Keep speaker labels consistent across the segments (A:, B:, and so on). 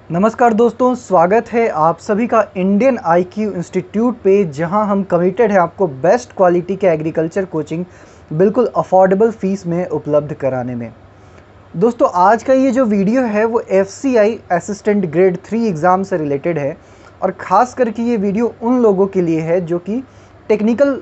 A: नमस्कार दोस्तों, स्वागत है आप सभी का इंडियन आईक्यू इंस्टीट्यूट पे, जहां हम कमिटेड है आपको बेस्ट क्वालिटी के एग्रीकल्चर कोचिंग बिल्कुल अफोर्डेबल फ़ीस में उपलब्ध कराने में। दोस्तों, आज का ये जो वीडियो है वो एफसीआई असिस्टेंट ग्रेड 3 एग्ज़ाम से रिलेटेड है और ख़ास करके ये वीडियो उन लोगों के लिए है जो कि टेक्निकल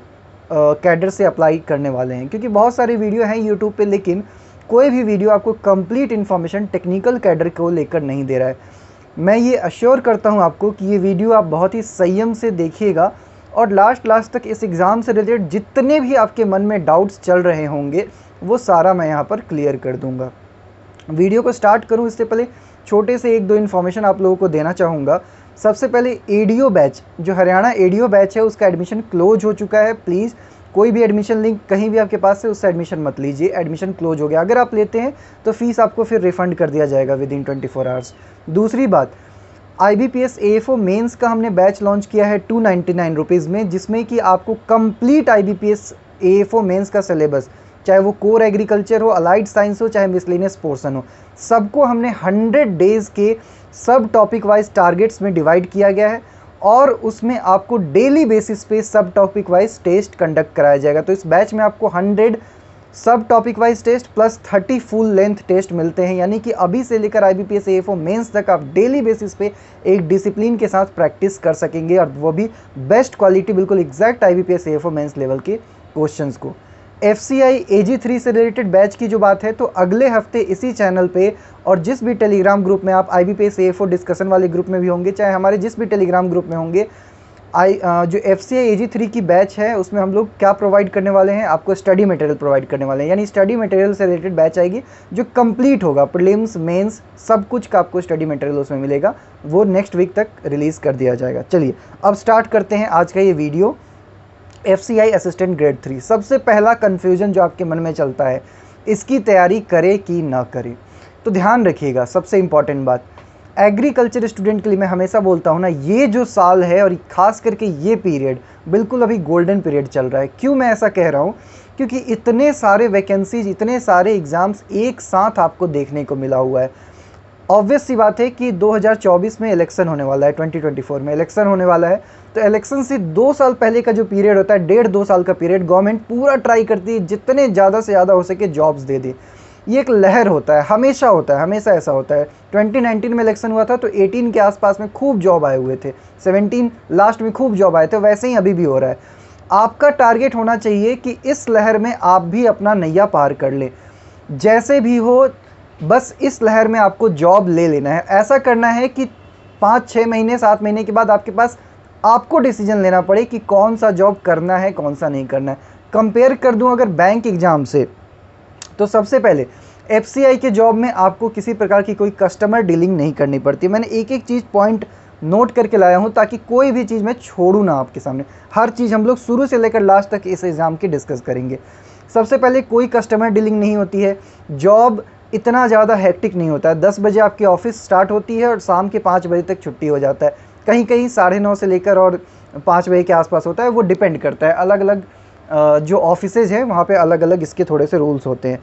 A: कैडर से अप्लाई करने वाले हैं, क्योंकि बहुत सारे वीडियो हैं यूट्यूब पे, लेकिन कोई भी वीडियो आपको कंप्लीट इन्फॉर्मेशन टेक्निकल कैडर को लेकर नहीं दे रहा है। मैं ये अश्योर करता हूँ आपको कि ये वीडियो आप बहुत ही संयम से देखिएगा और लास्ट तक इस एग्ज़ाम से रिलेटेड जितने भी आपके मन में डाउट्स चल रहे होंगे वो सारा मैं यहाँ पर क्लियर कर दूँगा। वीडियो को स्टार्ट करूँ इससे पहले छोटे से एक दो इन्फॉर्मेशन आप लोगों को देना चाहूँगा। सबसे पहले एडीओ बैच, जो हरियाणा एडीओ बैच है, उसका एडमिशन क्लोज हो चुका है। प्लीज़ कोई भी एडमिशन लिंक कहीं भी आपके पास है उससे एडमिशन मत लीजिए, एडमिशन क्लोज हो गया। अगर आप लेते हैं तो फीस आपको फिर रिफ़ंड कर दिया जाएगा विद इन 24 आवर्स। दूसरी बात, IBPS AFO मेंस का हमने बैच लॉन्च किया है 299 रुपीज़ में, जिसमें कि आपको कंप्लीट IBPS AFO मेंस का सिलेबस, चाहे वो कोर एग्रीकल्चर हो, अलाइड साइंस हो, चाहे मिसलेनियस पोर्शन हो, सबको हमने 100 डेज़ के सब टॉपिक वाइज टारगेट्स में डिवाइड किया गया है और उसमें आपको डेली बेसिस पे सब टॉपिक वाइज टेस्ट कंडक्ट कराया जाएगा। तो इस बैच में आपको 100 sub topic wise test plus 30 full length test मिलते हैं, यानी कि अभी से लेकर IBPS AFO मेंस तक आप डेली बेसिस पे एक डिसिप्लिन के साथ प्रैक्टिस कर सकेंगे, और वो भी बेस्ट क्वालिटी, बिल्कुल exact IBPS AFO mains level के क्वेश्चंस को। FCI AG3 से रिलेटेड बैच की जो बात है, तो अगले हफ्ते इसी चैनल पे और जिस भी टेलीग्राम ग्रुप में आप IBPS AFO डिस्कशन वाले ग्रुप में भी होंगे, चाहे हमारे जिस भी टेलीग्राम ग्रुप में होंगे, जो FCI AG3 की बैच है उसमें हम लोग क्या प्रोवाइड करने वाले हैं, आपको स्टडी मटेरियल प्रोवाइड करने वाले हैं। यानी स्टडी मटेरियल से रिलेटेड बैच आएगी जो कंप्लीट होगा, प्रीलिम्स मेंस सब कुछ का आपको स्टडी मटेरियल उसमें मिलेगा। वो नेक्स्ट वीक तक रिलीज़ कर दिया जाएगा। चलिए अब स्टार्ट करते हैं आज का ये वीडियो। FCI असिस्टेंट ग्रेड 3, सबसे पहला कन्फ्यूज़न जो आपके मन में चलता है, इसकी तैयारी करे कि ना करे, तो ध्यान रखिएगा। सबसे इम्पॉर्टेंट बात, एग्रीकल्चर स्टूडेंट के लिए मैं हमेशा बोलता हूँ ना, ये जो साल है और ख़ास करके ये पीरियड बिल्कुल अभी गोल्डन पीरियड चल रहा है। क्यों मैं ऐसा कह रहा हूँ? क्योंकि इतने सारे वैकेंसीज, इतने सारे एग्ज़ाम्स एक साथ आपको देखने को मिला हुआ है। ऑब्वियस सी बात है कि 2024 में इलेक्शन होने वाला है, 2024 में इलेक्शन होने वाला है, तो इलेक्शन से 2 साल पहले का जो पीरियड होता है, 1.5-2 साल का पीरियड, गवर्नमेंट पूरा ट्राई करती है जितने ज़्यादा से ज़्यादा हो सके जॉब्स दे दे। ये एक लहर होता है, हमेशा होता है, हमेशा ऐसा होता है। 2019 में इलेक्शन हुआ था तो 18 के आसपास में खूब जॉब आए हुए थे, 17 लास्ट में खूब जॉब आए थे, वैसे ही अभी भी हो रहा है। आपका टारगेट होना चाहिए कि इस लहर में आप भी अपना नैया पार कर ले, जैसे भी हो, बस इस लहर में आपको जॉब ले लेना है। ऐसा करना है कि 5-6 महीने 7 महीने के बाद आपके पास आपको डिसीजन लेना पड़े कि कौन सा जॉब करना है, कौन सा नहीं करना है। कंपेयर कर दूं अगर बैंक एग्ज़ाम से, तो सबसे पहले FCI के जॉब में आपको किसी प्रकार की कोई कस्टमर डीलिंग नहीं करनी पड़ती। मैंने एक एक चीज़ पॉइंट नोट करके लाया हूँ ताकि कोई भी चीज़ मैं छोड़ूँ ना आपके सामने। हर चीज़ हम लोग शुरू से लेकर लास्ट तक इस एग्ज़ाम की डिस्कस करेंगे। सबसे पहले कोई कस्टमर डीलिंग नहीं होती है, जॉब इतना ज़्यादा हेक्टिक नहीं होता है। 10 बजे आपकी ऑफिस स्टार्ट होती है और शाम के 5 बजे तक छुट्टी हो जाता है। कहीं कहीं 9:30 से लेकर और 5 बजे के आसपास होता है, वो डिपेंड करता है। अलग अलग जो ऑफिसेज हैं वहाँ पे अलग अलग इसके थोड़े से रूल्स होते हैं।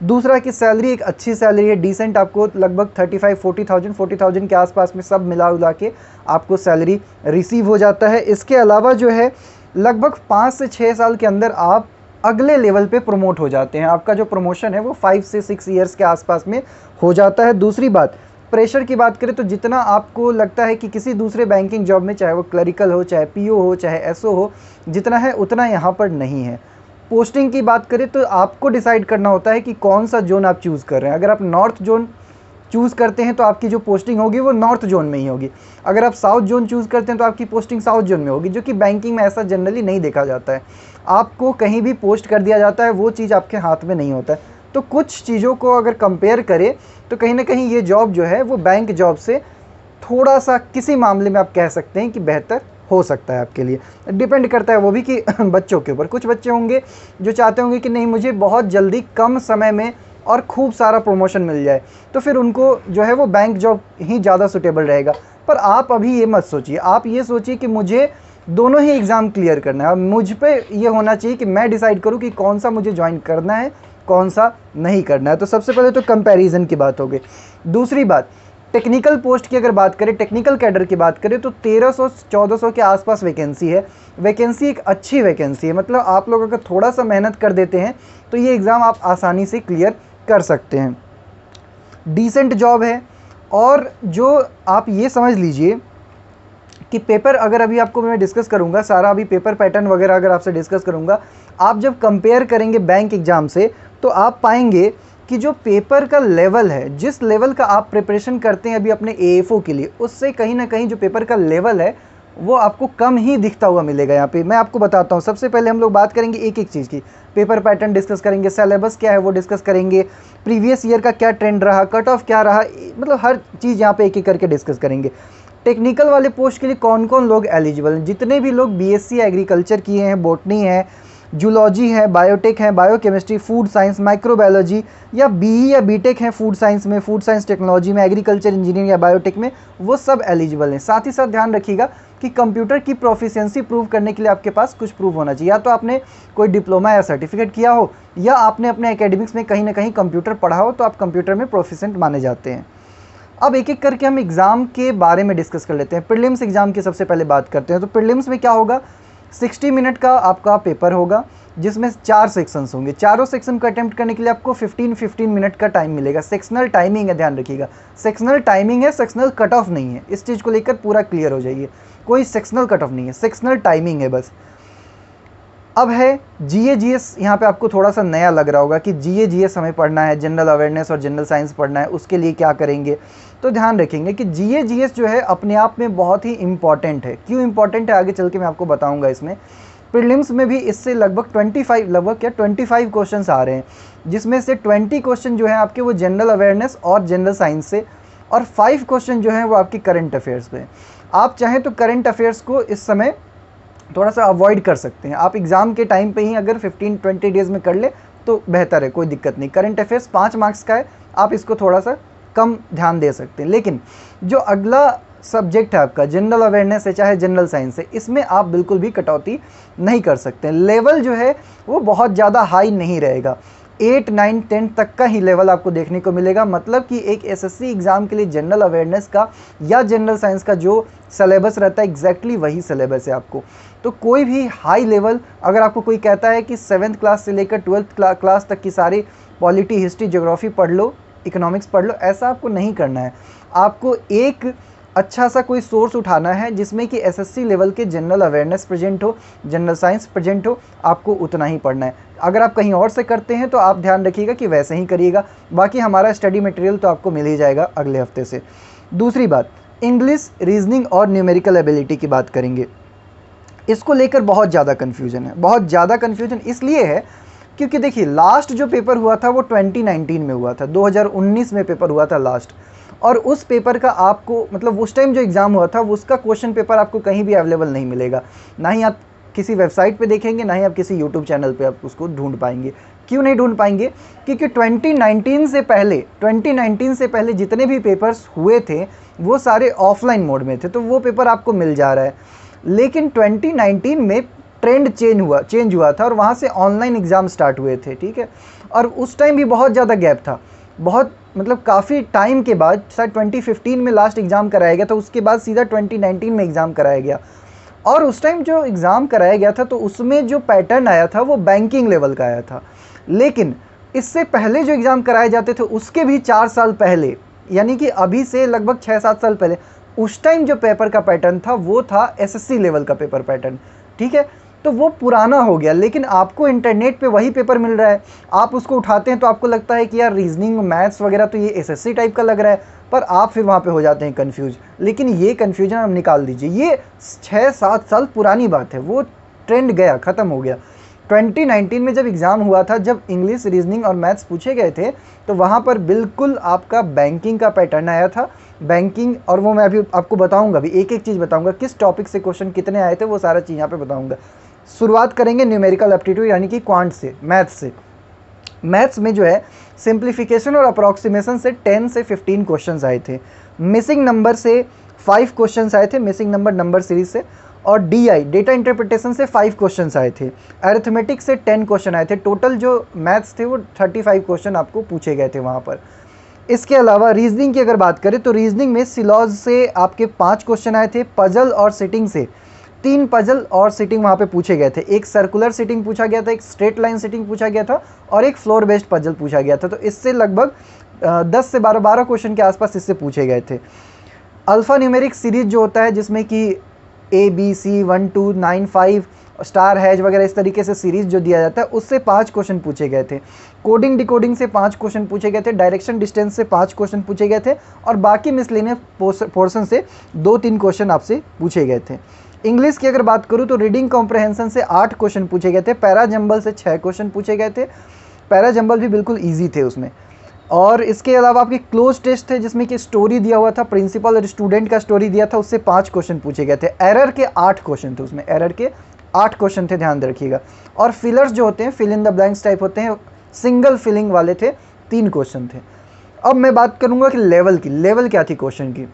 A: दूसरा कि सैलरी एक अच्छी सैलरी है, डिसेंट, आपको लगभग 35-40,000 के आसपास में सब मिला उला के आपको सैलरी रिसीव हो जाता है। इसके अलावा जो है लगभग 5 से 6 साल के अंदर आप अगले लेवल पे प्रमोट हो जाते हैं। आपका जो प्रमोशन है वो 5 से 6 ईयर्स के आसपास में हो जाता है। दूसरी बात, प्रेशर की बात करें तो जितना आपको लगता है कि किसी दूसरे बैंकिंग जॉब में, चाहे वो क्लरिकल हो, चाहे PO हो, चाहे SO हो, जितना है उतना यहाँ पर नहीं है। पोस्टिंग की बात करें तो आपको डिसाइड करना होता है कि कौन सा जोन आप चूज़ कर रहे हैं। अगर आप नॉर्थ जोन चूज़ करते हैं तो आपकी जो पोस्टिंग होगी वो नॉर्थ जोन में ही होगी। अगर आप साउथ जोन चूज़ करते हैं तो आपकी पोस्टिंग साउथ जोन में होगी, जो कि बैंकिंग में ऐसा जनरली नहीं देखा जाता है। आपको कहीं भी पोस्ट कर दिया जाता है, वो चीज़ आपके हाथ में नहीं होता है। तो कुछ चीज़ों को अगर कंपेयर करें तो कहीं ना कहीं ये जॉब जो है वो बैंक जॉब से थोड़ा सा किसी मामले में आप कह सकते हैं कि बेहतर हो सकता है आपके लिए। डिपेंड करता है वो भी कि बच्चों के ऊपर। कुछ बच्चे होंगे जो चाहते होंगे कि नहीं, मुझे बहुत जल्दी कम समय में और खूब सारा प्रमोशन मिल जाए, तो फिर उनको जो है वो बैंक जॉब ही ज़्यादा सूटेबल रहेगा। पर आप अभी ये मत सोचिए, आप ये सोचिए कि मुझे दोनों ही एग्ज़ाम क्लियर करना है और मुझ पे ये होना चाहिए कि मैं डिसाइड करूँ कि कौन सा मुझे ज्वाइन करना है, कौन सा नहीं करना है। तो सबसे पहले तो कंपैरिजन की बात हो गई। दूसरी बात, टेक्निकल पोस्ट की अगर बात करें, टेक्निकल कैडर की बात करें, तो 1300-1400 के आसपास वैकेंसी है। वैकेंसी एक अच्छी वैकेंसी है, मतलब आप लोग अगर थोड़ा सा मेहनत कर देते हैं तो ये एग्ज़ाम आप आसानी से क्लियर कर सकते हैं। डिसेंट जॉब है। और जो आप ये समझ लीजिए कि पेपर अगर अभी आपको मैं डिस्कस करूंगा सारा, अभी पेपर पैटर्न वगैरह अगर आपसे डिस्कस करूंगा, आप जब कंपेयर करेंगे बैंक एग्ज़ाम से तो आप पाएंगे कि जो पेपर का लेवल है, जिस लेवल का आप प्रिपरेशन करते हैं अभी अपने एएफओ के लिए, उससे कहीं ना कहीं जो पेपर का लेवल है वो आपको कम ही दिखता हुआ मिलेगा। यहाँ पे मैं आपको बताता हूँ। सबसे पहले हम लोग बात करेंगे एक एक चीज़ की, पेपर पैटर्न डिस्कस करेंगे, सिलेबस क्या है वो डिस्कस करेंगे, प्रीवियस ईयर का क्या ट्रेंड रहा, कट ऑफ क्या रहा, मतलब हर चीज़ यहाँ पे एक एक करके डिस्कस करेंगे। टेक्निकल वाले पोस्ट के लिए कौन कौन लोग एलिजिबल हैं, जितने भी लोग बीएससी एग्रीकल्चर किए हैं, बॉटनी है, जूलॉजी है, बायोटेक है, बायोकेमिस्ट्री, फूड साइंस, माइक्रोबायोलॉजी, या बीई या बीटेक है फूड साइंस में, फूड साइंस टेक्नोलॉजी में, एग्रीकल्चर इंजीनियरिंग या बायोटेक में, वो सब एलिजिबल हैं। साथ ही साथ ध्यान रखिएगा कि कंप्यूटर की प्रोफिशिएंसी प्रूव करने के लिए आपके पास कुछ प्रूफ होना चाहिए, या तो आपने कोई डिप्लोमा या सर्टिफिकेट किया हो, या आपने अपने एकेडमिक्स में कहीं ना कहीं कंप्यूटर पढ़ा हो, तो आप कंप्यूटर में प्रोफिशिएंट माने जाते हैं। अब एक एक करके हम एग्ज़ाम के बारे में डिस्कस कर लेते हैं। प्रीलिम्स एग्ज़ाम की सबसे पहले बात करते हैं। तो प्रीलिम्स में क्या होगा, 60 मिनट का आपका पेपर होगा, जिसमें 4 सेक्शंस होंगे। चारों सेक्शन को अटेम्प्ट करने के लिए आपको 15 मिनट का टाइम मिलेगा। सेक्शनल टाइमिंग है, ध्यान रखिएगा, सेक्शनल टाइमिंग है, सेक्शनल कट ऑफ नहीं है। इस चीज़ को लेकर पूरा क्लियर हो जाइए, कोई सेक्शनल कट ऑफ नहीं है, सेक्शनल टाइमिंग है बस। अब है जीए जीएस, यहाँ पे आपको थोड़ा सा नया लग रहा होगा कि जीए जीएस हमें पढ़ना है, जनरल अवेयरनेस और जनरल साइंस पढ़ना है, उसके लिए क्या करेंगे। तो ध्यान रखेंगे कि जीए जीएस जो है अपने आप में बहुत ही इंपॉर्टेंट है। क्यों इंपॉर्टेंट है आगे चल के मैं आपको बताऊंगा। इसमें प्रीलिम्स में भी इससे लगभग 25 क्वेश्चन आ रहे हैं, जिसमें से 20 क्वेश्चन जो है आपके वो जनरल अवेयरनेस और जनरल साइंस से, और 5 क्वेश्चन जो हैं वो आपकी करंट अफेयर्स पे। आप चाहें तो करंट अफेयर्स को इस समय थोड़ा सा अवॉइड कर सकते हैं। आप एग्ज़ाम के टाइम पे ही अगर 15-20 डेज़ में कर ले तो बेहतर है, कोई दिक्कत नहीं। करंट अफेयर्स 5 मार्क्स का है, आप इसको थोड़ा सा कम ध्यान दे सकते हैं। लेकिन जो अगला सब्जेक्ट है आपका, जनरल अवेयरनेस है चाहे जनरल साइंस है, इसमें आप बिल्कुल भी कटौती नहीं कर सकते। लेवल जो है वो बहुत ज़्यादा हाई नहीं रहेगा, 8, 9, 10 तक का ही लेवल आपको देखने को मिलेगा। मतलब कि एक एसएससी एग्ज़ाम के लिए जनरल अवेयरनेस का या जनरल साइंस का जो सिलेबस रहता है एग्जैक्टली वही सिलेबस है आपको। तो कोई भी हाई लेवल, अगर आपको कोई कहता है कि 7th क्लास से लेकर 12th क्लास तक की सारी पॉलिटी, हिस्ट्री, ज्योग्राफी पढ़ लो, इकोनॉमिक्स पढ़ लो, ऐसा आपको नहीं करना है। आपको एक अच्छा सा कोई सोर्स उठाना है जिसमें कि एसएससी लेवल के जनरल अवेयरनेस प्रेजेंट हो, जनरल साइंस प्रेजेंट हो, आपको उतना ही पढ़ना है। अगर आप कहीं और से करते हैं तो आप ध्यान रखिएगा कि वैसे ही करिएगा। बाकी हमारा स्टडी मटेरियल तो आपको मिल ही जाएगा अगले हफ्ते से। दूसरी बात, इंग्लिश, रीजनिंग और न्यूमेरिकल एबिलिटी की बात करेंगे। इसको लेकर बहुत ज़्यादा कन्फ्यूजन है। बहुत ज़्यादा कन्फ्यूजन इसलिए है क्योंकि देखिए लास्ट जो पेपर हुआ था वो 2019 में हुआ था, 2019 में पेपर हुआ था लास्ट। और उस पेपर का आपको, मतलब उस टाइम जो एग्ज़ाम हुआ था उसका क्वेश्चन पेपर आपको कहीं भी अवेलेबल नहीं मिलेगा। ना ही आप किसी वेबसाइट पे देखेंगे, ना ही आप किसी यूट्यूब चैनल पे आप उसको ढूंढ पाएंगे। क्यों नहीं ढूंढ पाएंगे? क्योंकि 2019 से पहले जितने भी पेपर्स हुए थे वो सारे ऑफलाइन मोड में थे, तो वो पेपर आपको मिल जा रहा है। लेकिन 2019 में ट्रेंड चेंज हुआ था और वहाँ से ऑनलाइन एग्ज़ाम स्टार्ट हुए थे, ठीक है। और उस टाइम भी बहुत ज़्यादा गैप था, बहुत मतलब काफ़ी टाइम के बाद, शायद 2015 में लास्ट एग्ज़ाम कराया गया था, उसके बाद सीधा 2019 में एग्ज़ाम कराया गया। और उस टाइम जो एग्ज़ाम कराया गया था तो उसमें जो पैटर्न आया था वो बैंकिंग लेवल का आया था। लेकिन इससे पहले जो एग्ज़ाम कराए जाते थे उसके भी 4 साल पहले, यानी कि अभी से लगभग 6-7 साल पहले, उस टाइम जो पेपर का पैटर्न था वो था एसएससी लेवल का पेपर पैटर्न, ठीक है। तो वो पुराना हो गया, लेकिन आपको इंटरनेट पे वही पेपर मिल रहा है। आप उसको उठाते हैं तो आपको लगता है कि यार रीजनिंग, मैथ्स वगैरह तो ये एसएससी टाइप का लग रहा है, पर आप फिर वहाँ पे हो जाते हैं कंफ्यूज। लेकिन ये कंफ्यूजन हम निकाल दीजिए, ये 6-7 साल पुरानी बात है, वो ट्रेंड गया, ख़त्म हो गया। 2019 में जब एग्ज़ाम हुआ था, जब इंग्लिश, रीजनिंग और मैथ्स पूछे गए थे, तो वहाँ पर बिल्कुल आपका बैंकिंग का पैटर्न आया था। बैंकिंग, और वो मैं अभी आपको बताऊंगा, अभी एक एक चीज़ बताऊंगा, किस टॉपिक से क्वेश्चन कितने आए थे वो सारा चीज़ यहाँ पे बताऊंगा। शुरुआत करेंगे न्यूमेरिकल एप्टीट्यूड यानी कि क्वांट से, मैथ्स से। मैथ्स में जो है सिंप्लीफिकेशन और अप्रॉक्सीमेशन से 10 से 15 क्वेश्चंस आए थे। मिसिंग नंबर से 5 क्वेश्चंस आए थे, मिसिंग नंबर सीरीज से। और डीआई, डेटा इंटरप्रिटेशन से 5 क्वेश्चंस आए थे। अरिथमेटिक से 10 क्वेश्चन आए थे। टोटल जो मैथ्स थे वो 35 क्वेश्चन आपको पूछे गए थे वहाँ पर। इसके अलावा रीजनिंग की अगर बात करें तो रीजनिंग में सिलॉज से आपके 5 क्वेश्चन आए थे, पजल और सिटिंग से 3 पजल और सिटिंग वहाँ पे पूछे गए थे। एक सर्कुलर सिटिंग पूछा गया था, एक स्ट्रेट लाइन सिटिंग पूछा गया था और एक फ्लोर बेस्ड पजल पूछा गया था। तो इससे लगभग 10 से 12 क्वेश्चन के आसपास इससे पूछे गए थे। अल्फ़ा न्यूमेरिक सीरीज जो होता है जिसमें कि ABC 1 2 9 5 स्टार हैज वगैरह इस तरीके से सीरीज जो दिया जाता है उससे 5 क्वेश्चन पूछे गए थे। कोडिंग डिकोडिंग से 5 क्वेश्चन पूछे गए थे, डायरेक्शन डिस्टेंस से 5 क्वेश्चन पूछे गए थे और बाकी मिसलेनियस पोर्शन से 2-3 क्वेश्चन आपसे पूछे गए थे। इंग्लिश की अगर बात करूँ तो रीडिंग कॉम्प्रहेंशन से 8 क्वेश्चन पूछे गए थे, पैरा जंबल से 6 क्वेश्चन पूछे गए थे। पैरा जंबल भी बिल्कुल ईजी थे उसमें। और इसके अलावा आपके क्लोज टेस्ट थे जिसमें कि स्टोरी दिया हुआ था, प्रिंसिपल और स्टूडेंट का स्टोरी दिया था, उससे 5 क्वेश्चन पूछे गए थे। एरर के 8 क्वेश्चन थे उसमें, एरर के 8 क्वेश्चन थे, ध्यान रखिएगा। और फिलर्स जो होते हैं, fill in the blanks type होते हैं, सिंगल फिलिंग वाले थे, 3 क्वेश्चन थे। अब मैं बात करूंगा कि लेवल की, लेवल क्या थी क्वेश्चन की।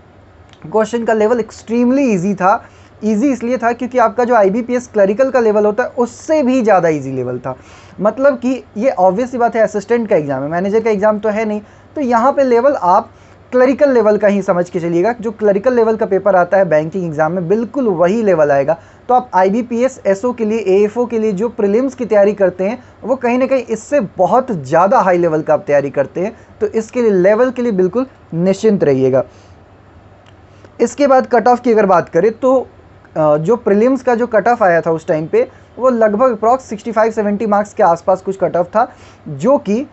A: क्वेश्चन का लेवल एक्सट्रीमली ईजी था। ईजी इसलिए था क्योंकि आपका जो IBPS क्लरिकल का लेवल होता है उससे भी ज़्यादा ईजी लेवल था। मतलब कि ये ऑब्वियस सी बात है, असिस्टेंट का एग्जाम है, मैनेजर का एग्जाम तो है नहीं, तो यहाँ पे लेवल आप क्लरिकल लेवल का ही समझ के चलिएगा। जो क्लरिकल लेवल का पेपर आता है बैंकिंग एग्जाम में बिल्कुल वही लेवल आएगा। तो आप IBPS SO के लिए, AFO के लिए जो प्रीलिम्स की तैयारी करते हैं वो कहीं ना कहीं इससे बहुत ज़्यादा हाई लेवल का आप तैयारी करते हैं, तो इसके लिए लेवल के लिए बिल्कुल निश्चिंत रहिएगा। इसके बाद कट ऑफ की अगर बात करें तो जो प्रीलिम्स का जो कट ऑफ आया था उस टाइम पे वो लगभग अप्रॉक्स 65-70 मार्क्स के आसपास कुछ कट ऑफ था, जो कि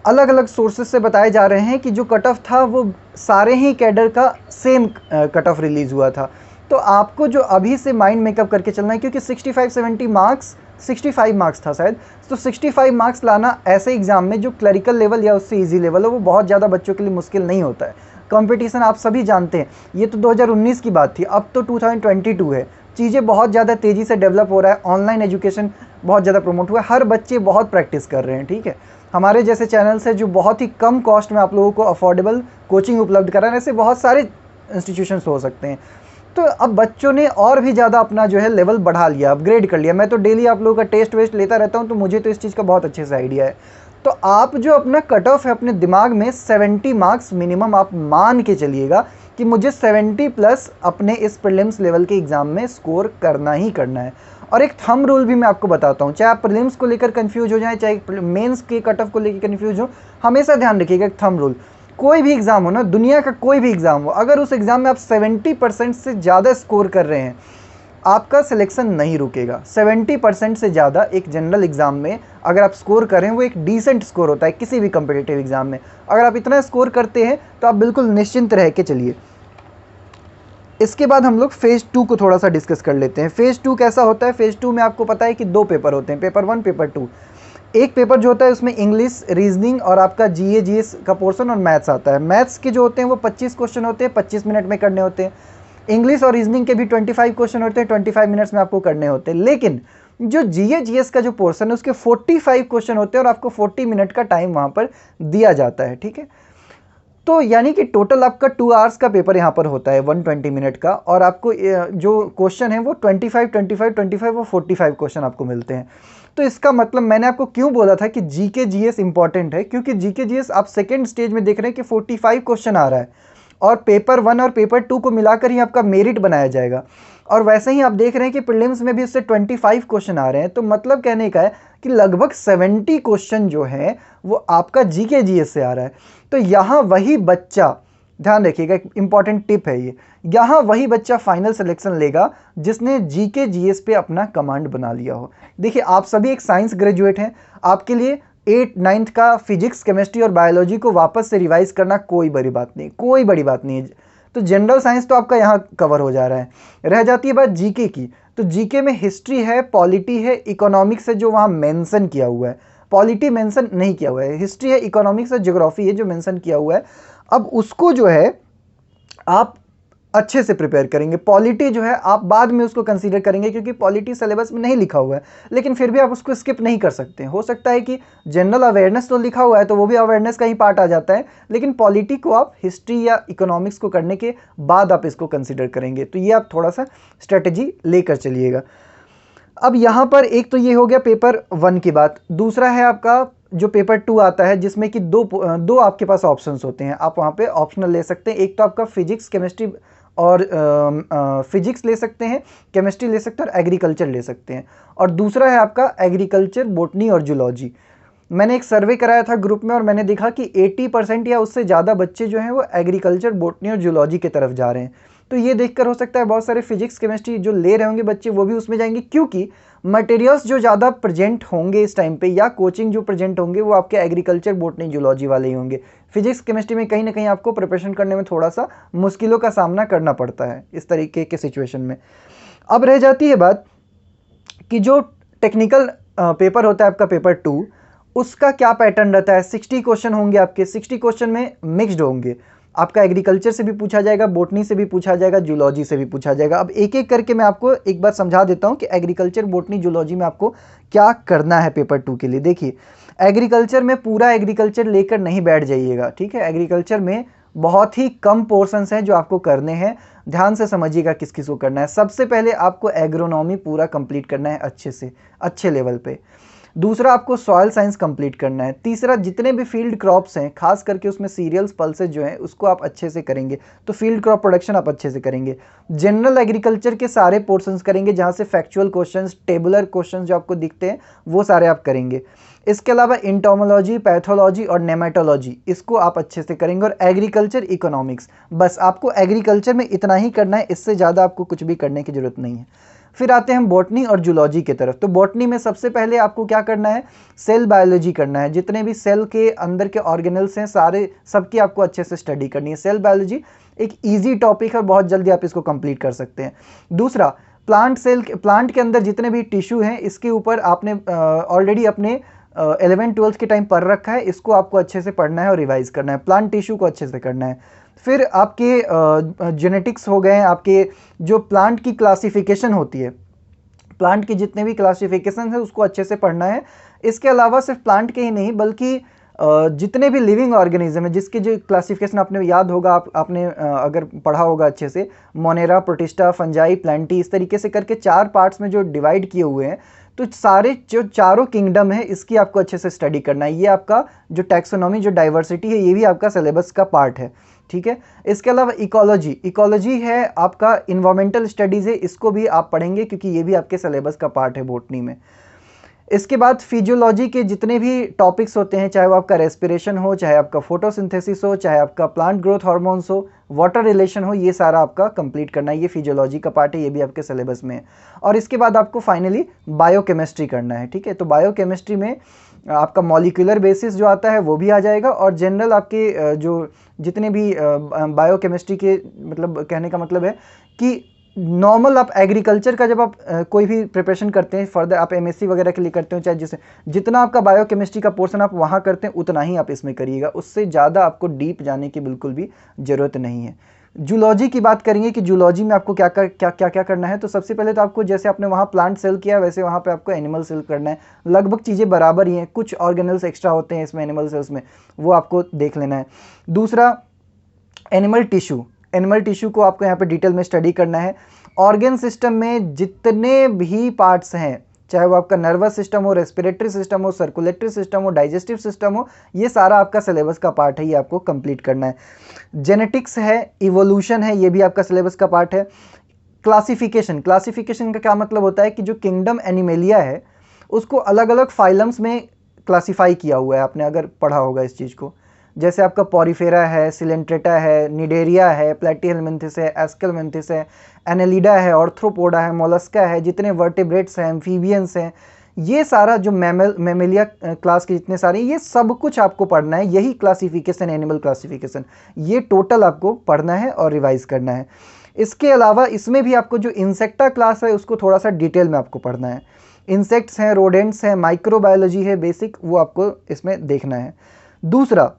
A: अलग अलग सोर्सेज से बताए जा रहे हैं कि जो कट ऑफ था वो सारे ही कैडर का सेम कट ऑफ रिलीज़ हुआ था। तो आपको जो अभी से माइंड मेकअप करके चलना है, क्योंकि 65-70 मार्क्स, 65 मार्क्स था शायद, तो 65 मार्क्स लाना ऐसे एग्ज़ाम में जो क्लरिकल लेवल या उससे ईजी लेवल हो वो बहुत ज़्यादा बच्चों के लिए मुश्किल नहीं होता है। कंपटीशन आप सभी जानते हैं, ये तो 2019 की बात थी, अब तो 2022 है। चीज़ें बहुत ज़्यादा तेज़ी से डेवलप हो रहा है, ऑनलाइन एजुकेशन बहुत ज़्यादा प्रमोट हुआ है, हर बच्चे बहुत प्रैक्टिस कर रहे हैं, ठीक है। हमारे जैसे चैनल्स है जो बहुत ही कम कॉस्ट में आप लोगों को अफोर्डेबल कोचिंग उपलब्ध करा रहे हैं, ऐसे बहुत सारे इंस्टीट्यूशंस हो सकते हैं। तो अब बच्चों ने और भी ज़्यादा अपना जो है लेवल बढ़ा लिया, अपग्रेड कर लिया। मैं तो डेली आप लोगों का टेस्ट वेस्ट लेता रहता हूँ, तो मुझे तो इस चीज़ का बहुत अच्छे से आइडिया है। तो आप जो अपना कट ऑफ है अपने दिमाग में 70 मार्क्स मिनिमम आप मान के चलिएगा कि मुझे 70 प्लस अपने इस प्रीलिम्स लेवल के एग्ज़ाम में स्कोर करना ही करना है। और एक थंब रूल भी मैं आपको बताता हूँ, चाहे आप प्रीलिम्स को लेकर कंफ्यूज हो जाए, चाहे मेंस के कट ऑफ को लेकर कंफ्यूज हो, हमेशा ध्यान रखिएगा एक थंब रूल। कोई भी एग्ज़ाम हो ना, दुनिया का कोई भी एग्ज़ाम हो, अगर उस एग्ज़ाम में आप 70% से ज़्यादा स्कोर कर रहे हैं, आपका सिलेक्शन नहीं रुकेगा। 70% से ज़्यादा एक जनरल एग्ज़ाम में अगर आप स्कोर करें, वो एक डिसेंट स्कोर होता है किसी भी कम्पिटिटिव एग्ज़ाम में। अगर आप इतना स्कोर करते हैं तो आप बिल्कुल निश्चिंत रह के चलिए। इसके बाद हम लोग फेज़ 2 को थोड़ा सा डिस्कस कर लेते हैं। फेज़ 2 कैसा होता है? फेज़ 2 में आपको पता है कि 2 पेपर होते हैं, पेपर 1, पेपर 2। एक पेपर जो होता है उसमें इंग्लिश, रीजनिंग और आपका GA GS का पोर्शन और मैथ्स आता है। मैथ्स के जो होते हैं वो 25 क्वेश्चन होते हैं, 25 मिनट में करने होते हैं। इंग्लिश और रीजनिंग के भी 25 क्वेश्चन होते हैं, 25 मिनट्स में आपको करने होते हैं। लेकिन जो GA GS का जो पोर्शन है उसके 45 क्वेश्चन होते हैं और आपको 40 मिनट का टाइम वहाँ पर दिया जाता है, ठीक है। तो यानी कि टोटल आपका 2 आवर्स का पेपर यहाँ पर होता है, 120 मिनट का, और आपको जो क्वेश्चन है वो 25 और 45 क्वेश्चन आपको मिलते हैं। तो इसका मतलब मैंने आपको क्यों बोला था कि GK GS इंपॉर्टेंट है, क्योंकि GK GS आप सेकेंड स्टेज में देख रहे हैं कि 45 क्वेश्चन आ रहा है और पेपर 1 और पेपर 2 को मिलाकर ही आपका मेरिट बनाया जाएगा। और वैसे ही आप देख रहे हैं कि प्रीलिम्स में भी उससे 25 क्वेश्चन आ रहे हैं। तो मतलब कहने का है कि लगभग 70 क्वेश्चन जो हैं वो आपका GK GS से आ रहा है। तो यहाँ वही बच्चा, ध्यान रखिएगा, एक इंपॉर्टेंट टिप है ये, यहाँ वही बच्चा फाइनल सिलेक्शन लेगा जिसने GK GS पे अपना कमांड बना लिया हो। देखिए आप सभी एक साइंस ग्रेजुएट हैं, आपके लिए 8th 9th का फिजिक्स, केमिस्ट्री और बायोलॉजी को वापस से रिवाइज करना कोई बड़ी बात नहीं, कोई बड़ी बात नहीं है। तो जनरल साइंस तो आपका यहाँ कवर हो जा रहा है। रह जाती है बात GK की, तो GK में हिस्ट्री है, पॉलिटी है, इकोनॉमिक्स है जो वहाँ मेंशन किया हुआ है, पॉलिटी मेंशन नहीं किया हुआ है, हिस्ट्री है, इकोनॉमिक्स है, ज्योग्राफी है जो मेंशन किया हुआ है। अब उसको जो है आप अच्छे से प्रिपेयर करेंगे। पॉलिटी जो है आप बाद में उसको कंसीडर करेंगे क्योंकि पॉलिटी सिलेबस में नहीं लिखा हुआ है, लेकिन फिर भी आप उसको स्किप नहीं कर सकते। हो सकता है कि जनरल अवेयरनेस तो लिखा हुआ है तो वो भी अवेयरनेस का ही पार्ट आ जाता है, लेकिन पॉलिटी को आप हिस्ट्री या इकोनॉमिक्स को करने के बाद आप इसको कंसिडर करेंगे। तो ये आप थोड़ा सा स्ट्रेटेजी लेकर चलिएगा। अब यहाँ पर एक तो ये हो गया पेपर 1 की बात, दूसरा है आपका जो पेपर 2 आता है जिसमें कि दो आपके पास ऑप्शंस होते हैं, आप वहाँ पे ऑप्शनल ले सकते हैं। एक तो आपका फिजिक्स केमिस्ट्री और फिजिक्स ले सकते हैं, केमिस्ट्री ले सकते हैं और एग्रीकल्चर ले सकते हैं, और दूसरा है आपका एग्रीकल्चर, बॉटनी और जूलॉजी। मैंने एक सर्वे कराया था ग्रुप में और मैंने देखा कि 80% या उससे ज़्यादा बच्चे जो हैं वो एग्रीकल्चर, बॉटनी और जूलॉजी की तरफ जा रहे हैं। तो ये देखकर हो सकता है बहुत सारे फिजिक्स केमिस्ट्री जो ले रहे होंगे बच्चे वो भी उसमें जाएंगे, क्योंकि मटेरियल्स जो ज़्यादा प्रेजेंट होंगे इस टाइम पे या कोचिंग जो प्रेजेंट होंगे वो आपके एग्रीकल्चर, बॉटनी, जूलॉजी वाले ही होंगे। फिजिक्स केमिस्ट्री में कहीं ना कहीं आपको प्रिपरेशन करने में थोड़ा सा मुश्किलों का सामना करना पड़ता है इस तरीके के सिचुएशन में। अब रह जाती है बात कि जो टेक्निकल पेपर होता है आपका पेपर 2, उसका क्या पैटर्न रहता है। 60 क्वेश्चन होंगे आपके, 60 क्वेश्चन में मिक्स्ड होंगे। आपका एग्रीकल्चर से भी पूछा जाएगा, बॉटनी से भी पूछा जाएगा, जूलॉजी से भी पूछा जाएगा। अब एक एक करके मैं आपको एक बार समझा देता हूं कि एग्रीकल्चर, बॉटनी, जूलॉजी में आपको क्या करना है पेपर 2 के लिए। देखिए, एग्रीकल्चर में पूरा एग्रीकल्चर लेकर नहीं बैठ जाइएगा, ठीक है। एग्रीकल्चर में बहुत ही कम पोर्शंस हैं जो आपको करने हैं। ध्यान से समझिएगा किस किस को करना है। सबसे पहले आपको एग्रोनॉमी पूरा कंप्लीट करना है अच्छे से, अच्छे लेवल पे। दूसरा, आपको सॉइल साइंस कंप्लीट करना है। तीसरा, जितने भी फील्ड क्रॉप्स हैं, खास करके उसमें सीरियल्स, पल्सेस जो हैं उसको आप अच्छे से करेंगे, तो फील्ड क्रॉप प्रोडक्शन आप अच्छे से करेंगे। जनरल एग्रीकल्चर के सारे पोर्शंस करेंगे, जहाँ से फैक्चुअल क्वेश्चंस, टेबुलर क्वेश्चंस जो आपको दिखते हैं वो सारे आप करेंगे। इसके अलावा इंटोमोलॉजी, पैथोलॉजी और नेमेटोलॉजी, इसको आप अच्छे से करेंगे। और एग्रीकल्चर इकोनॉमिक्स, बस आपको एग्रीकल्चर में इतना ही करना है, इससे ज़्यादा आपको कुछ भी करने की ज़रूरत नहीं है। फिर आते हैं हम बॉटनी और जूलॉजी की तरफ। तो बॉटनी में सबसे पहले आपको क्या करना है, सेल बायोलॉजी करना है। जितने भी सेल के अंदर के ऑर्गेनल्स हैं सारे, सबकी आपको अच्छे से स्टडी करनी है। सेल बायोलॉजी एक इजी टॉपिक है, बहुत जल्दी आप इसको कंप्लीट कर सकते हैं। दूसरा, प्लांट के अंदर जितने भी टिश्यू हैं, इसके ऊपर आपने ऑलरेडी अपने 11th-12th के टाइम पढ़ रखा है, इसको आपको अच्छे से पढ़ना है और रिवाइज करना है। प्लांट टिश्यू को अच्छे से करना है। फिर आपके जेनेटिक्स हो गए, आपके जो प्लांट की क्लासिफिकेशन होती है, प्लांट के जितने भी क्लासिफिकेशन है उसको अच्छे से पढ़ना है। इसके अलावा सिर्फ प्लांट के ही नहीं बल्कि जितने भी लिविंग ऑर्गेनिज्म है जिसके जो क्लासिफिकेशन आपने याद होगा, आपने अगर पढ़ा होगा अच्छे से, मोनेरा, प्रोटिस्टा, फंजाई, प्लांटी, इस तरीके से करके 4 पार्ट्स में जो डिवाइड किए हुए हैं, तो सारे जो चारों किंगडम है इसकी आपको अच्छे से स्टडी करना है। ये आपका जो टैक्सोनॉमी, जो डाइवर्सिटी है, ये भी आपका सिलेबस का पार्ट है, ठीक है। इसके अलावा इकोलॉजी है आपका, इन्वायरमेंटल स्टडीज़ है, इसको भी आप पढ़ेंगे क्योंकि ये भी आपके सिलेबस का पार्ट है बॉटनी में। इसके बाद फिजियोलॉजी के जितने भी टॉपिक्स होते हैं, चाहे वो आपका रेस्पिरेशन हो, चाहे आपका फोटोसिंथेसिस हो, चाहे आपका प्लांट ग्रोथ हार्मोन्स हो, वाटर रिलेशन हो, ये सारा आपका कंप्लीट करना है। ये फिजियोलॉजी का पार्ट है, ये भी आपके सिलेबस में है। और इसके बाद आपको फाइनली बायोकेमिस्ट्री करना है, ठीक है। तो बायोकेमिस्ट्री में आपका मॉलिक्यूलर बेसिस जो आता है वो भी आ जाएगा, और जनरल आपके जो जितने भी बायोकेमिस्ट्री के, मतलब कहने का मतलब है कि नॉर्मल आप एग्रीकल्चर का जब आप कोई भी प्रिपरेशन करते हैं, फर्दर आप एमएससी वगैरह के लिए करते हो, चाहे जिसे जितना आपका बायोकेमिस्ट्री का पोर्शन आप वहाँ करते हैं उतना ही आप इसमें करिएगा, उससे ज़्यादा आपको डीप जाने की बिल्कुल भी ज़रूरत नहीं है। जूलॉजी की बात करेंगे कि जूलॉजी में आपको क्या क्या करना है। तो सबसे पहले तो आपको, जैसे आपने वहाँ प्लांट सेल किया वैसे वहाँ पे आपको एनिमल सेल करना है। लगभग चीज़ें बराबर ही हैं, कुछ ऑर्गेनल्स एक्स्ट्रा होते हैं इसमें एनिमल सेल्स में, वो आपको देख लेना है। दूसरा, एनिमल टिश्यू को आपको यहाँ पे डिटेल में स्टडी करना है। ऑर्गन सिस्टम में जितने भी पार्ट्स हैं, चाहे वो आपका नर्वस सिस्टम हो, रेस्पिरेटरी सिस्टम हो, सर्कुलेटरी सिस्टम हो, डाइजेस्टिव सिस्टम हो, ये सारा आपका सिलेबस का पार्ट है, ये आपको कंप्लीट करना है। जेनेटिक्स है, इवोल्यूशन है, ये भी आपका सिलेबस का पार्ट है। क्लासिफिकेशन का क्या मतलब होता है कि जो किंगडम एनिमेलिया है उसको अलग अलग फाइलम्स में क्लासीफाई किया हुआ है, आपने अगर पढ़ा होगा इस चीज़ को। जैसे आपका पॉरीफेरा है, सिलेंट्रेटा है, निडेरिया है, प्लेटीहेलमिंथिस है, एस्केलमिंथिस है, एनेलिडा है, ऑर्थ्रोपोडा है, मोलस्का है, जितने वर्टिब्रेट्स हैं, एम्फीबियंस हैं, ये सारा जो मैमेलिया क्लास के जितने सारे, ये सब कुछ आपको पढ़ना है। यही क्लासिफिकेशन, एनिमल क्लासिफिकेशन, ये टोटल आपको पढ़ना है और रिवाइज करना है। इसके अलावा इसमें भी आपको जो इंसेक्टा क्लास है उसको थोड़ा सा डिटेल में आपको पढ़ना है। इंसेक्ट्स हैं, रोडेंट्स हैं, माइक्रोबायोलॉजी है बेसिक, वो आपको इसमें देखना है। दूसरा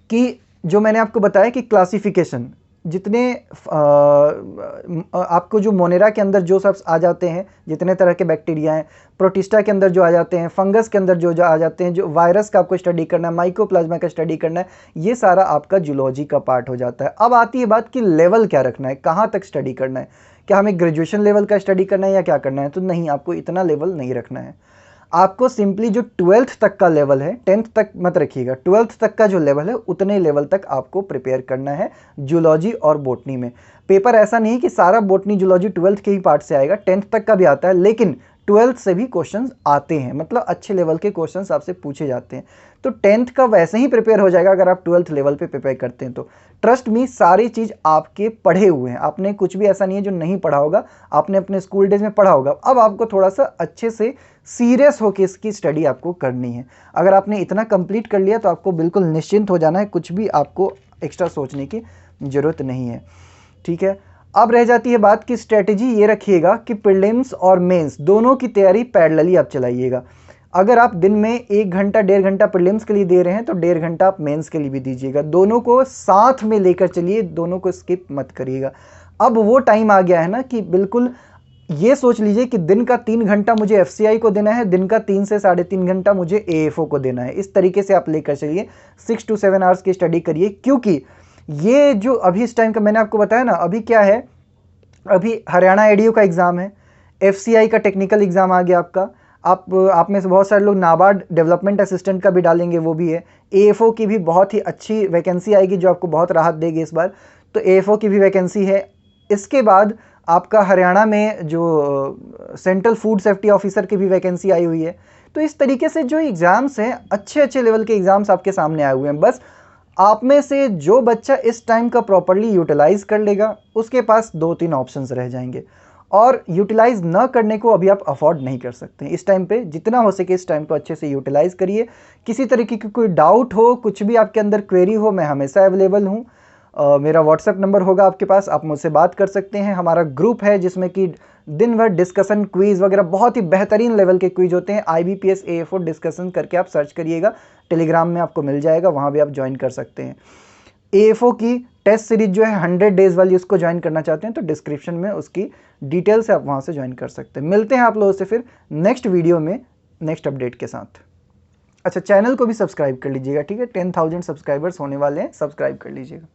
A: कि जो मैंने आपको बताया कि क्लासिफिकेशन, जितने आपको जो मोनेरा के अंदर जो सब आ जाते हैं, जितने तरह के बैक्टीरिया हैं, प्रोटिस्टा के अंदर जो आ जाते हैं, फंगस के अंदर जो आ जाते हैं, जो वायरस का आपको स्टडी करना है, माइकोप्लाज्मा का स्टडी करना है, ये सारा आपका जूलॉजी का पार्ट हो जाता है। अब आती है बात कि लेवल क्या रखना है, कहाँ तक स्टडी करना है, क्या हमें ग्रेजुएशन लेवल का स्टडी करना है या क्या करना है। तो नहीं, आपको इतना लेवल नहीं रखना है। आपको सिंपली जो 12th तक का लेवल है, 10th तक मत रखिएगा, 12th तक का जो लेवल है उतने लेवल तक आपको प्रिपेयर करना है जूलॉजी और बॉटनी में। पेपर ऐसा नहीं कि सारा बॉटनी जूलॉजी 12th के ही पार्ट से आएगा, 10th तक का भी आता है, लेकिन 12th से भी क्वेश्चंस आते हैं, मतलब अच्छे लेवल के क्वेश्चंस आपसे पूछे जाते हैं। तो 10th का वैसे ही प्रिपेयर हो जाएगा अगर आप 12th लेवल पे प्रिपेयर करते हैं तो। ट्रस्ट मी, सारी चीज़ आपके पढ़े हुए हैं, आपने कुछ भी ऐसा नहीं है जो नहीं पढ़ा होगा, आपने अपने स्कूल डेज में पढ़ा होगा। अब आपको थोड़ा सा अच्छे से सीरियस होकर इसकी स्टडी आपको करनी है। अगर आपने इतना कंप्लीट कर लिया तो आपको बिल्कुल निश्चिंत हो जाना है, कुछ भी आपको एक्स्ट्रा सोचने की ज़रूरत नहीं है। ठीक है, अब रह जाती है बात की स्ट्रेटजी ये रखिएगा कि प्रीलिम्स और मेंस दोनों की तैयारी पैरेलली आप चलाइएगा। अगर आप दिन में 1 घंटा 1.5 घंटा प्रीलिम्स के लिए दे रहे हैं तो 1.5 घंटा आप मेंस के लिए भी दीजिएगा। दोनों को साथ में लेकर चलिए, दोनों को स्किप मत करिएगा। अब वो टाइम आ गया है ना कि बिल्कुल ये सोच लीजिए कि दिन का 3 घंटा मुझे एफसीआई को देना है, दिन का 3 से 3.5 घंटा मुझे एएफओ को देना है। इस तरीके से आप लेकर चलिए, 6 to 7 आवर्स की स्टडी करिए। क्योंकि ये जो अभी इस टाइम का मैंने आपको बताया ना, अभी क्या है, अभी हरियाणा एडीओ का एग्ज़ाम है, एफसीआई का टेक्निकल एग्ज़ाम आ गया आपका, आप में से बहुत सारे लोग नाबार्ड डेवलपमेंट असिस्टेंट का भी डालेंगे, वो भी है। एएफओ की भी बहुत ही अच्छी वैकेंसी आएगी जो आपको बहुत राहत देगी इस बार, तो एएफओ की भी वैकेंसी है। इसके बाद आपका हरियाणा में जो सेंट्रल फूड सेफ्टी ऑफिसर की भी वैकेंसी आई हुई है। तो इस तरीके से जो एग्ज़ाम्स हैं, अच्छे अच्छे लेवल के एग्ज़ाम्स आपके सामने आए हुए हैं। बस आप में से जो बच्चा इस टाइम का प्रॉपरली यूटिलाइज़ कर लेगा, उसके पास 2-3 ऑप्शंस रह जाएंगे, और यूटिलाइज़ न करने को अभी आप अफोर्ड नहीं कर सकते। इस टाइम पे जितना हो सके इस टाइम को अच्छे से यूटिलाइज़ करिए। किसी तरीके की कोई डाउट हो, कुछ भी आपके अंदर क्वेरी हो, मैं हमेशा अवेलेबल हूँ। मेरा व्हाट्सएप नंबर होगा आपके पास, आप मुझसे बात कर सकते हैं। हमारा ग्रुप है जिसमें कि दिन भर डिस्कशन, क्विज़ वगैरह, बहुत ही बेहतरीन लेवल के क्विज होते हैं। IBPS AFO डिस्कशन करके आप सर्च करिएगा, टेलीग्राम में आपको मिल जाएगा, वहाँ भी आप ज्वाइन कर सकते हैं। AFO की टेस्ट सीरीज जो है 100 डेज़ वाली, उसको ज्वाइन करना चाहते हैं तो डिस्क्रिप्शन में उसकी डिटेल्स है, आप वहाँ से ज्वाइन कर सकते हैं। मिलते हैं आप लोगों से फिर नेक्स्ट वीडियो में नेक्स्ट अपडेट के साथ। अच्छा, चैनल को भी सब्सक्राइब कर लीजिएगा, ठीक है? 10,000 सब्सक्राइबर्स होने वाले हैं, सब्सक्राइब कर लीजिएगा।